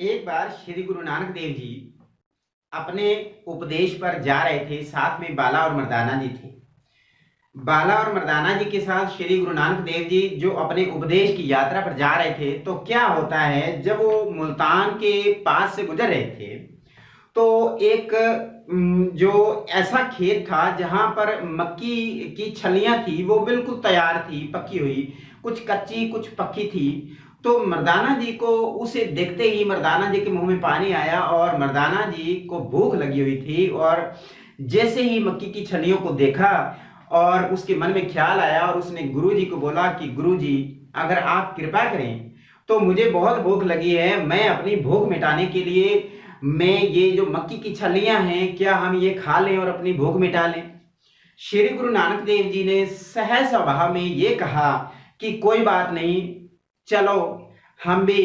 एक बार श्री गुरु नानक देव जी अपने उपदेश पर जा रहे थे। साथ में बाला और मर्दाना जी थे। बाला और मर्दाना जी के साथ श्री गुरु नानक देव जी जो अपने उपदेश की यात्रा पर जा रहे थे, तो क्या होता है, जब वो मुल्तान के पास से गुजर रहे थे तो एक जो ऐसा खेत था जहां पर मक्की की छलियां थी, वो बिल्कुल तैयार थी, पकी हुई, कुछ कच्ची कुछ पक्की थी। तो मर्दाना जी को उसे देखते ही मर्दाना जी के मुंह में पानी आया और मर्दाना जी को भूख लगी हुई थी। और जैसे ही मक्की की छलियों को देखा और उसके मन में ख्याल आया और उसने गुरु जी को बोला कि गुरु जी, अगर आप कृपा करें तो मुझे बहुत भूख लगी है, मैं अपनी भूख मिटाने के लिए मैं ये जो मक्की की छलियां हैं, क्या हम ये खा लें और अपनी भूख मिटा लें। श्री गुरु नानक देव जी ने सहज स्वभाव में ये कहा कि कोई बात नहीं, चलो हम भी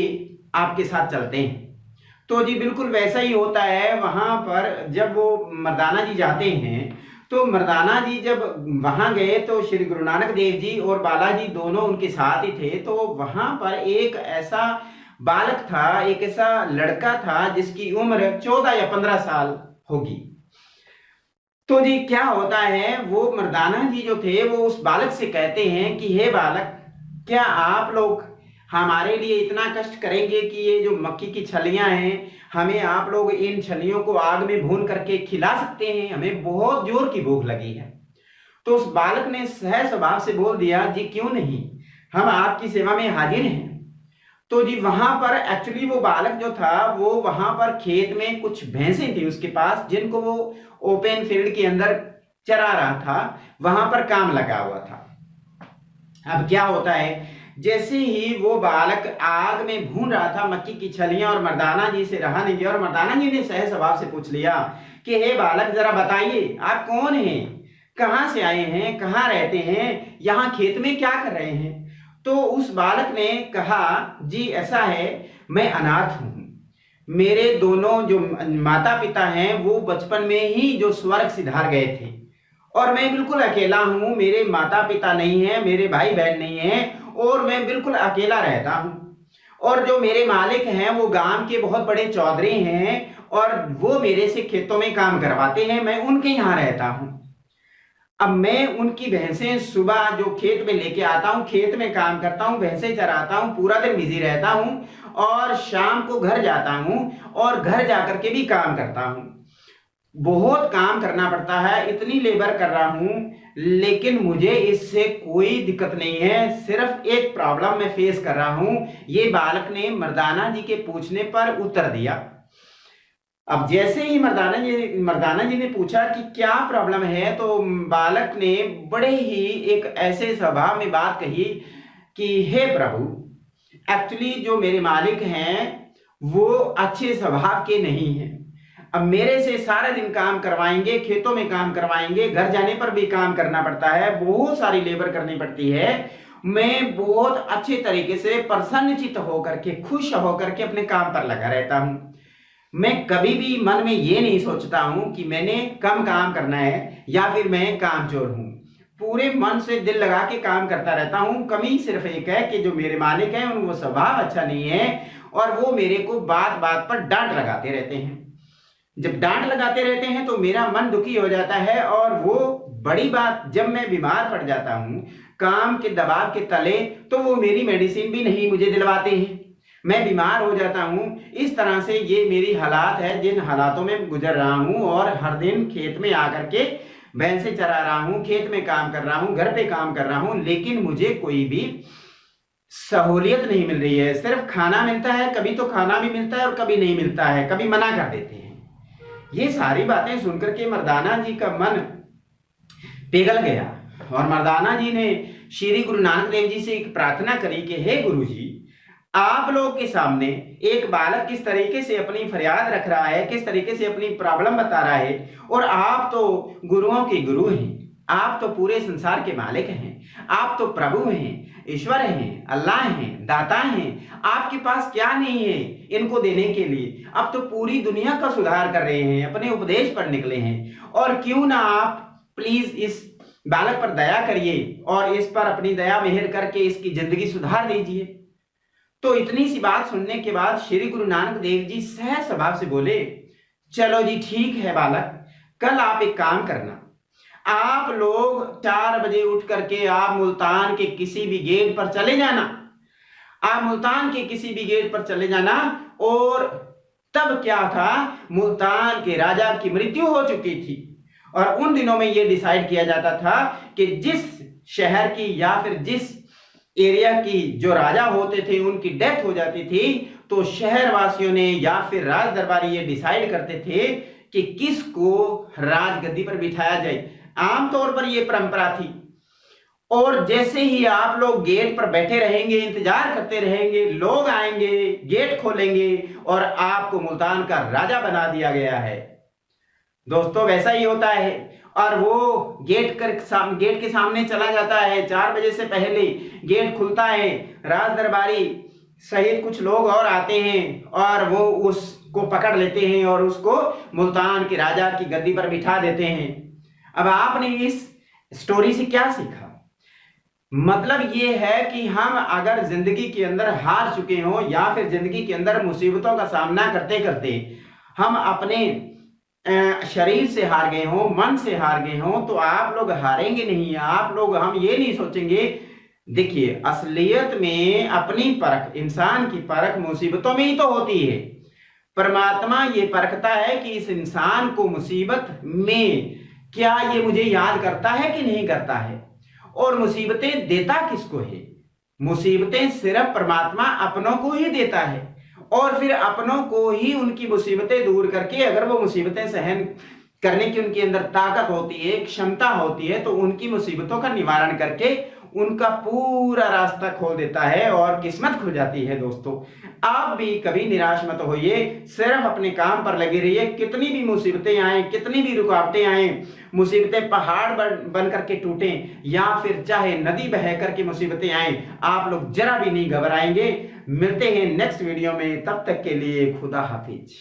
आपके साथ चलते हैं। तो जी बिल्कुल वैसा ही होता है। वहां पर जब वो मर्दाना जी जाते हैं, तो मर्दाना जी जब वहां गए तो श्री गुरु नानक देव जी और बालाजी दोनों उनके साथ ही थे। तो वहां पर एक ऐसा बालक था, एक ऐसा लड़का था जिसकी उम्र 14 या 15 साल होगी। तो जी क्या होता है, वो मर्दाना जी जो थे वो उस बालक से कहते हैं कि हे बालक, क्या आप लोग हमारे लिए इतना कष्ट करेंगे कि ये जो मक्की की छलियां हैं, हमें आप लोग इन छलियों को आग में भून करके खिला सकते हैं, हमें बहुत जोर की भूख लगी है। तो उस बालक ने सहज स्वभाव से बोल दिया, जी क्यों नहीं, हम आपकी सेवा में हाजिर हैं। तो जी वहां पर एक्चुअली वो बालक जो था, वो वहां पर खेत में कुछ भैंसें थी उसके पास, जिनको वो ओपन फील्ड के अंदर चरा रहा था, वहां पर काम लगा हुआ था। अब क्या होता है, जैसे ही वो बालक आग में भून रहा था मक्की की छलियां और मर्दाना जी से रहा नहीं गया, और मर्दाना जी ने सहज स्वभाव से पूछ लिया कि हे बालक, जरा बताइए आप कौन हैं, कहां से आए हैं, कहां रहते हैं, यहाँ खेत में क्या कर रहे हैं। तो उस बालक ने कहा, जी ऐसा है, मैं अनाथ हूं, मेरे दोनों जो माता पिता हैं वो बचपन में ही जो स्वर्ग सिधार गए थे, और मैं बिल्कुल अकेला हूं, मेरे माता पिता नहीं है, मेरे भाई बहन नहीं है, और मैं बिल्कुल अकेला रहता हूं। और जो मेरे मालिक हैं वो गांव के बहुत बड़े चौधरी हैं, और वो मेरे से खेतों में काम करवाते हैं, मैं उनके यहाँ रहता हूं। अब मैं उनकी भैंसें सुबह जो खेत में लेके आता हूँ, खेत में काम करता हूँ, भैंसें चराता हूँ, पूरा दिन बिजी रहता हूँ, और शाम को घर जाता हूँ और घर जाकर के भी काम करता हूँ। बहुत काम करना पड़ता है, इतनी लेबर कर रहा हूं, लेकिन मुझे इससे कोई दिक्कत नहीं है, सिर्फ एक प्रॉब्लम मैं फेस कर रहा हूं। ये बालक ने मर्दाना जी के पूछने पर उत्तर दिया। अब जैसे ही मर्दाना जी ने पूछा कि क्या प्रॉब्लम है, तो बालक ने बड़े ही एक ऐसे स्वभाव में बात कही कि हे प्रभु, एक्चुअली जो मेरे मालिक हैं वो अच्छे स्वभाव के नहीं हैं। अब मेरे से सारा दिन काम करवाएंगे, खेतों में काम करवाएंगे, घर जाने पर भी काम करना पड़ता है, बहुत सारी लेबर करनी पड़ती है। मैं बहुत अच्छे तरीके से प्रसन्नचित्त होकर के, खुश होकर के अपने काम पर लगा रहता हूं। मैं कभी भी मन में ये नहीं सोचता हूं कि मैंने कम काम करना है या फिर मैं कामचोर हूं। पूरे मन से दिल लगा के काम करता रहता हूं। कमी सिर्फ एक है कि जो मेरे मालिक हैं उनको स्वभाव अच्छा नहीं है, और वो मेरे को बात बात पर डांट लगाते रहते हैं। जब डांट लगाते रहते हैं तो मेरा मन दुखी हो जाता है, और वो बड़ी बात, जब मैं बीमार पड़ जाता हूं काम के दबाव के तले, तो वो मेरी मेडिसिन भी नहीं मुझे दिलवाते हैं, मैं बीमार हो जाता हूं। इस तरह से ये मेरी हालात है, जिन हालातों में गुजर रहा हूं, और हर दिन खेत में आकर के भैंसे चरा रहा हूं, खेत में काम कर रहा हूं, घर पे काम कर रहा हूं, लेकिन मुझे कोई भी सहूलियत नहीं मिल रही है। सिर्फ खाना मिलता है, कभी तो खाना भी मिलता है और कभी नहीं मिलता है, कभी मना कर देते हैं। ये सारी बातें सुनकर के मर्दाना जी का मन पिघल गया, और मर्दाना जी ने श्री गुरु नानक देव जी से एक प्रार्थना करी कि हे गुरु जी, आप लोग के सामने एक बालक किस तरीके से अपनी फरियाद रख रहा है, किस तरीके से अपनी प्रॉब्लम बता रहा है, और आप तो गुरुओं के गुरु हैं, आप तो पूरे संसार के मालिक हैं, आप तो प्रभु हैं, ईश्वर हैं, अल्लाह हैं, दाता हैं, आपके पास क्या नहीं है इनको देने के लिए। आप तो पूरी दुनिया का सुधार कर रहे हैं, अपने उपदेश पर निकले हैं, और क्यों ना आप प्लीज इस बालक पर दया करिए और इस पर अपनी दया मेहर करके इसकी जिंदगी सुधार दीजिए। तो इतनी सी बात सुनने के बाद श्री गुरु नानक देव जी सहज स्वभाव से बोले, चलो जी ठीक है बालक, कल आप एक काम करना, आप लोग 4 बजे उठ करके आप मुल्तान के किसी भी गेट पर चले जाना, आप मुल्तान के किसी भी गेट पर चले जाना। और तब क्या था, मुल्तान के राजा की मृत्यु हो चुकी थी और उन दिनों में यह डिसाइड किया जाता था कि जिस शहर की या फिर जिस एरिया की जो राजा होते थे उनकी डेथ हो जाती थी, तो शहर वासियों ने या फिर राज दरबारी ये डिसाइड करते थे कि किसको राजगद्दी पर बिठाया जाए। आमतौर पर यह परंपरा थी। और जैसे ही आप लोग गेट पर बैठे रहेंगे, इंतजार करते रहेंगे, लोग आएंगे, गेट खोलेंगे और आपको मुल्तान का राजा बना दिया गया है। दोस्तों वैसा ही होता है। और वो गेट के सामने चला जाता है, 4 बजे से पहले गेट खुलता है, राज दरबारी सहित कुछ लोग और आते हैं और वो उसको पकड़ लेते हैं और उसको मुल्तान के राजा की गद्दी पर बिठा देते हैं। अब आपने इस स्टोरी से क्या सीखा? मतलब ये है कि हम अगर जिंदगी के अंदर हार चुके हों या फिर जिंदगी के अंदर मुसीबतों का सामना करते करते हम अपने शरीर से हार गए हों, मन से हार गए हों, तो आप लोग हारेंगे नहीं। आप लोग, हम ये नहीं सोचेंगे। देखिए, असलियत में अपनी परख, इंसान की परख मुसीबतों में ही तो होती है। परमात्मा ये परखता है कि इस इंसान को मुसीबत में क्या ये मुझे याद करता है कि नहीं करता है। और मुसीबतें देता किसको है? मुसीबतें सिर्फ परमात्मा अपनों को ही देता है और फिर अपनों को ही उनकी मुसीबतें दूर करके, अगर वो मुसीबतें सहन करने की उनके अंदर ताकत होती है, क्षमता होती है, तो उनकी मुसीबतों का निवारण करके उनका पूरा रास्ता खोल देता है और किस्मत खुल जाती है। दोस्तों, आप भी कभी निराश मत होइए, सिर्फ अपने काम पर लगे रहिए। कितनी भी मुसीबतें आए, कितनी भी रुकावटें आए, मुसीबतें पहाड़ बन करके टूटें या फिर चाहे नदी बह करके मुसीबतें आए, आप लोग जरा भी नहीं घबराएंगे। मिलते हैं नेक्स्ट वीडियो में, तब तक के लिए खुदा हाफिज।